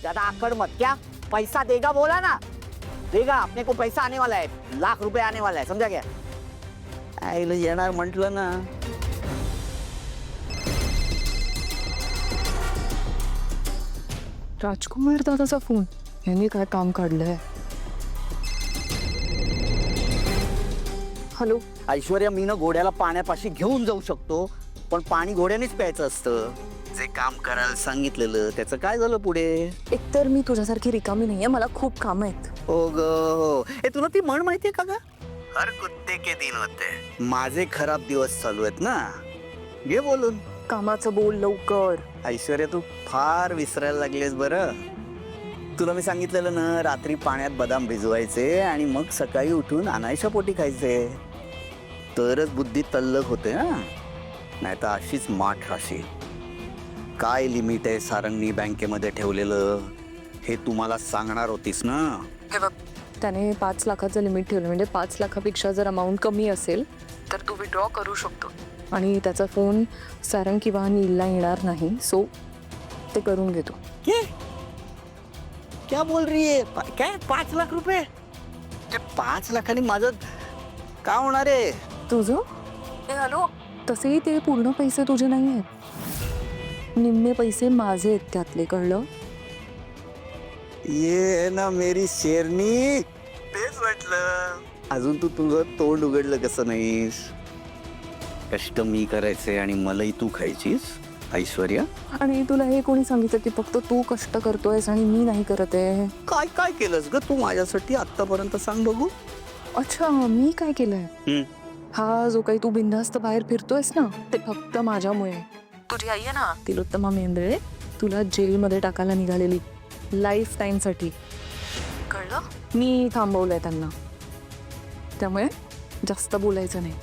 ज्यादा आकड़ मत, क्या पैसा देगा बोला ना, देगा. अपने को पैसा आने वाला है, ₹1,00,000 आने वाला है, समझा क्या? आईला येणार म्हटलं ना. राजकुमार दादाचा फोन, यांनी काय काम काढलंय? हॅलो. ऐश्वर्या, मी ना घोड्याला पाण्यापाशी घेऊन जाऊ शकतो, पण पाणी घोड्यानेच प्यायचं असतं. जे काम करायला सांगितलेलं त्याचं काय झालं पुढे? एकतर मी तुझ्यासारखी रिकामी नाहीये, मला खूप काम आहेत. हो ग हो. तुला ती म्हण माहितीये का ग? हर कुत्ते के दिन होते. माझे खराब दिवस चालू आहेत ना, घे बोलून. कामाचं बोल लवकर. ऐश्वर्या, तू फार विसरायला लागलीस बरं. तुला मी सांगितलेलं ना, रात्री पाण्यात बदाम भिजवायचे आणि मग सकाळी उठून अनायशा पोटी खायचे, तरच बुद्धी तल्लक होते. हा, नाही तर अशीच माठ राशी. काय लिमिट आहे सारंगनी बँकेमध्ये ठेवलेलं हे तुम्हाला सांगणार होतीस ना? हे बघ, त्याने 5 लाखाचं लिमिट ठेवलं, म्हणजे 5 लाखापेक्षा जर अमाऊंट कमी असेल तर तू विड्रॉ करू शकतो. आणि त्याचा फोन सारंग किंवा नीलला येणार नाही, सो ते करून घेतो. क्या बोल रही है? काय 5 लाख रुपये? 5 लाखांनी माझं का होणार आहे? तुझं? हॅलो. तसेही ते पूर्ण पैसे तुझे नाही आहेत, निम्मे पैसे माझे आहेत त्यातले, कळलं? ये ना मेरी शेरनी, तेच वाटलं. अजून तू तुझं तोंड उघडलं कसं नाहीस? कष्ट मी करायचे आणि मलाही तू खायचीस ऐश्वर्या. आणि तुला हे कोणी सांगितलं की फक्त तू कष्ट करतोयस आणि मी नाही करत आहे? काय काय केलंस ग तू माझ्यासाठी आतापर्यंत, सांग बघू. अच्छा, मी काय केलंय? हा जो काही तू बिनधास्त बाहेर फिरतोयस ना, ते फक्त माझ्यामुळे. तुझी आई आहे ना, तिलोत्तमा मेंदळे, तुला जेलमध्ये टाकायला निघालेली लाईफ टाईम साठी, कळलं? मी थांबवलंय त्यांना, त्यामुळे जास्त बोलायचं नाही.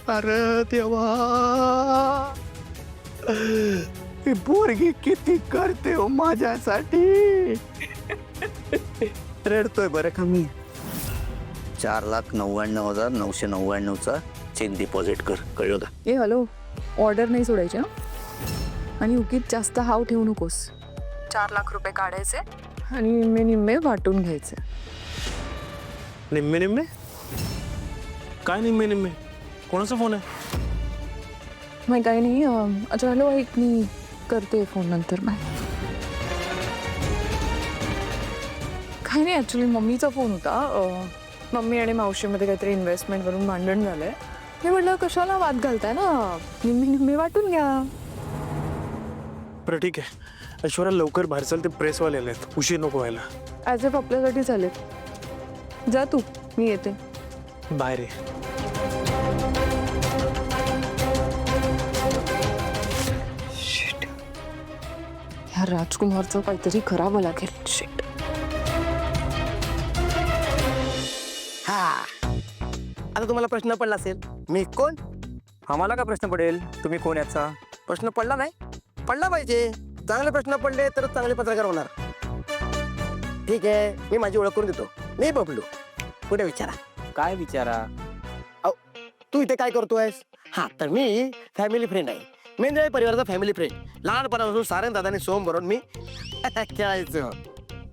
अरे देवा, ही पोरगी किती करते हो माझ्यासाठी. रडतोय बरं का मी. 4,99,999चा चेक डिपॉझिट कर, कळलं का? ए हॅलो, ऑर्डर नाही सोडायची हं? आणि उगीच जास्त हाव ठेवू नकोस. 4 लाख रुपये काढायचे आणि निम्मे निम्मे वाटून घ्यायचे. निम्मे निम्मे काय? निम्मे निम्मे कोणाचा फोन आहे? मग काही नाही. अच्छा हॅलो, ऐक, मी करते फोन नंतर. बाय. काही नाही, ॲक्च्युली मम्मीचा फोन होता. मम्मी आणि मावशीमध्ये काहीतरी इन्व्हेस्टमेंटवरून भांडण झालंय. मी म्हटलं कशाला वाद घालताय ना, निम्मे निम्मे वाटून घ्या. बरं ठीक आहे ऐश्वर्या, लवकर बाहेर चल, ते प्रेसवाले आलेत, उशीर नको व्हायला. ॲज इफ आपल्यासाठी चालेल. जा तू, मी येते. बाहेर ये. ह्या राजकुमारचं काहीतरी करावं लागेल. शिट. हा, आता तुम्हाला प्रश्न पडला असेल, मी कोण? आम्हाला का प्रश्न पडेल तुम्ही कोण याचा? प्रश्न पडला नाही, पडला पाहिजे. चांगले प्रश्न पडले तर चांगले पत्रकार होणार. ठीक आहे, मी माझी ओळख करून देतो. मी बबलू. पुढे विचारा. काय विचारा? तू इथे काय करतोयस? हा, तर मी फॅमिली फ्रेंड आहे, मेंदळे परिवाराचा फॅमिली फ्रेंड. लहानपणापासून सारंग दादाने सोम बरोबर मी खेळायचो.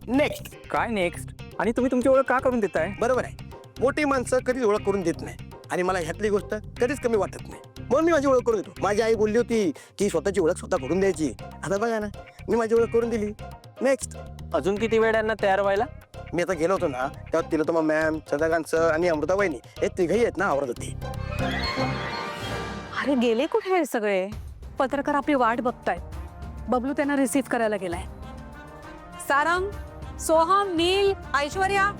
नेक्स्ट. काय नेक्स्ट? आणि तुम्ही तुमची ओळख का करून देताय? बरोबर आहे, मोठी माणसं कधीच ओळख करून देत नाही आणि मला ह्यातली गोष्ट कधीच कमी वाटत नाही, म्हणून मी माझी ओळख करून देतो. माझी आई बोलली होती की स्वतःची ओळख स्वतः करून द्यायची. आता बघा ना, मी माझी ओळख करून दिली. नेक्स्ट. अजून किती वेळ यांना तयार व्हायला? मी आता गेलो होतो ना, तेव्हा तिलोत्तमा मॅम, चंद्रकांत सर आणि अमृता वहिनी हे तिघही आहेत ना, आवडत होती. अरे गेले कुठे हे सगळे? पत्रकार आपली वाट बघतायत. बबलू त्यांना रिसीव्ह करायला गेलाय. सारंग, सोहम, नील, ऐश्वर्या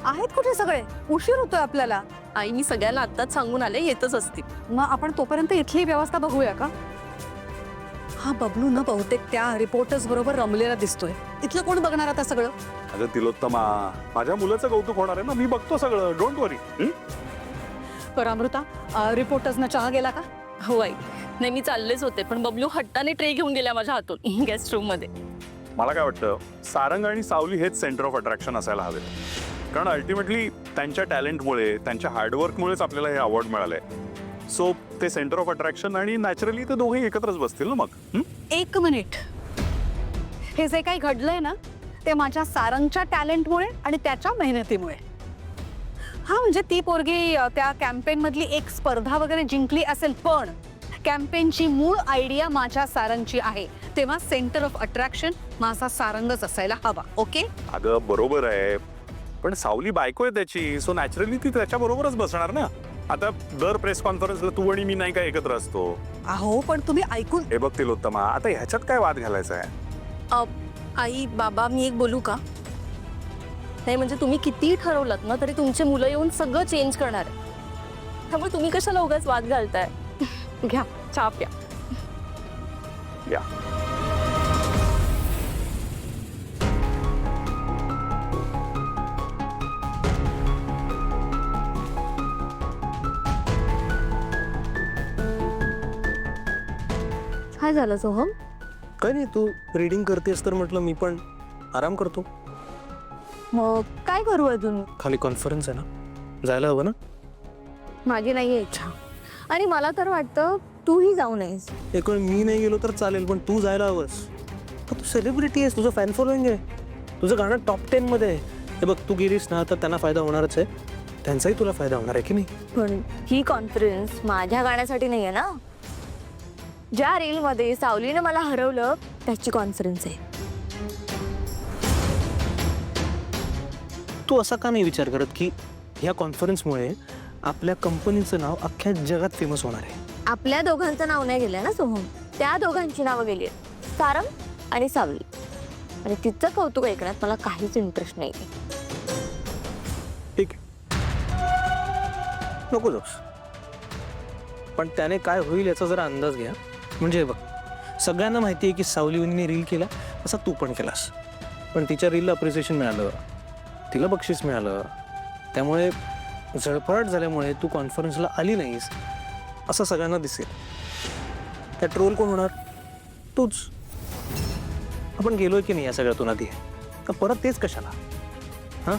आहेत कुठे सगळे? उशीर होतोय आपल्याला. आई मी सगळ्यांना आत्ताच सांगून आले, येतच असतील. मग आपण तोपर्यंत इथली व्यवस्था बघूया का? हा बबलू ना बहुतेक त्या रिपोर्टर्स बरोबर रमलेला दिसतोय. इथलं कोण बघणार आता सगळं? अगं तिलोत्तमा, माझ्या मुलाचं कौतुक होणार आहे ना, मी बघतो सगळं, डोंट वरी. बरं अमृता, रिपोर्टर्सना चहा गेला का? हो आई, नाही मी चाललेच होते, पण बबलू हट्टाने ट्रे घेऊन गेल्या माझ्या हातून गेस्ट रूम मध्ये. मला काय वाटतं, सारंग आणि सावली हेच सेंटर ऑफ अट्रॅक्शन असायला हवेत. कारण अल्टिमेटली त्यांच्या टॅलेंटमुळे, त्यांच्या हार्डवर्कमुळेच आपल्याला हे अवॉर्ड मिळालंय. सो ते सेंटर ऑफ अट्रॅक्शन आणि नॅचरली ते दोघे एकत्रच बसतील ना मग. एक मिनिट, हे जे काही घडलंय ना, ते माझ्या सारंगच्या टॅलेंटमुळे आणि त्याच्या मेहनतीमुळे. हा म्हणजे ती पोरगी त्या कॅम्पेन मधली एक स्पर्धा वगैरे जिंकली असेल, पण कॅम्पेनची मूळ आयडिया माझ्या सारंगची आहे. तेव्हा सेंटर ऑफ अट्रॅक्शन माझा सारंगच असायला हवा. ओके? अगं बरोबर आहे, पण सावली बायको आहे त्याची, सो नॅचरली ती त्याच्या बरोबरच बसणार ना. आता दर प्रेस कॉन्फरन्सला तू आणि मी नाही का एकत्र असतो. अहो पण तुम्ही ऐकून हे बघ तिलोत्तमा, आता ह्याच्यात काय वाद घालायचा आहे? आई बाबा मी एक बोलू का? नाही म्हणजे तुम्ही कितीही ठरवलं ना तरी तुमचे मुलं येऊन सगळं चेंज करणार आहे. त्यामुळे तुम्ही कशाला उगाच वाद घालताय? घ्या चहा प्या. या काय झालं सोहम? काय नाही, तू रीडिंग करतेस तर म्हटलं मी पण आराम करतो. मग काय करू अजून? खाली कॉन्फरन्स आहे ना, जायला हवं ना. माझी नाहीये इच्छा आणि मला तर वाटतं तूही जाऊ नयेस. एक वेळ मी नाही गेलो तर चालेल, पण तू जायला हवंस. तू सेलिब्रिटी आहेस, तुझं फॅन फॉलोइंग आहे, तुझं गाणं टॉप 10 मध्ये आहे. हे बघ, तू गेलीस ना तर त्यांना फायदा होणारच आहे, त्यांचाही तुला फायदा होणार आहे की नाही. पण ही कॉन्फरन्स माझ्या गाण्यासाठी नाहीये ना. ज्या रील मध्ये सावलीनं मला हरवलं त्याची कॉन्फरन्स आहे. तू असा का नाही विचार करत की ह्या कॉन्फरन्समुळे आपल्या कंपनीचं नाव अख्ख्या जगात फेमस होणार आहे. आपल्या दोघांचं नाव नाही गेलं ना सोहम, त्या दोघांची नावं गेली आहेत, सारंग आणि सावली. आणि तिचं कौतुक ऐकण्यात मला काहीच इंटरेस्ट नाही. ठीक आहे, नको जाऊस, पण त्याने काय होईल याचा जरा अंदाज घ्या. म्हणजे बघ, सगळ्यांना माहिती आहे की सावली वहिनीने रील केला, तसा तू पण केलास, पण तिच्या रीलला अप्रिसिएशन मिळालं, तिला बक्षीस मिळालं, त्यामुळे झळपळाट झाल्यामुळे तू कॉन्फरन्सला आली नाहीस असं सगळ्यांना दिसेल. त्या ट्रोल कोण होणार? तूच. आपण गेलोय की नाही या सगळ्यातून आधी, तर परत तेच कशाला? हां,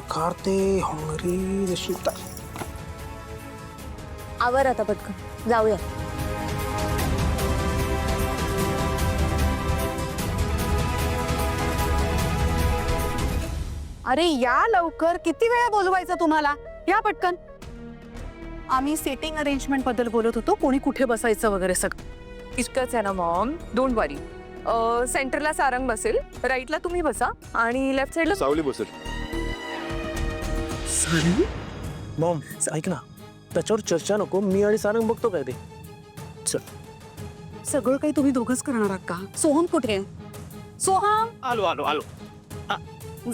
कार्ते हंगरी जशी आवर आता पटकन जाऊया. अरे या लवकर, किती वेळा बोलवायचं तुम्हाला? या पटकन. आम्ही सेटिंग अरेंजमेंट बद्दल बोलत होतो, कोणी कुठे बसायचं वगैरे सगळं. इतकंच आहे ना मॉम, डोंट वरी. सेंटरला सारंग बसेल, राईटला तुम्ही बसा आणि लेफ्ट साईडला सावली बसेल. मॉम ऐक ना, त्याच्यावर चर्चा नको, मी आणि सारंग बघतो काय ते. चल. सगळं काही तुम्ही दोघंच करणार आहात का? सोहम कुठे आहे? सोहम आलो आलो आलो.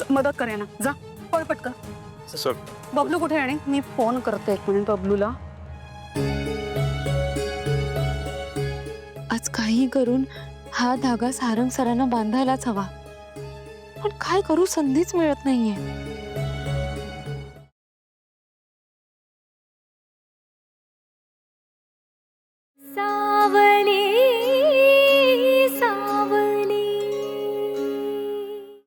मदत करे ना, जा पळ पटकन. सर बबलू कुठे आहे? मी फोन करते एक मिनिट बबलूला. आज काही करून हा धागा सारंग सरांना बांधायलाच हवा, पण काय करू संधीच मिळत नाहीये.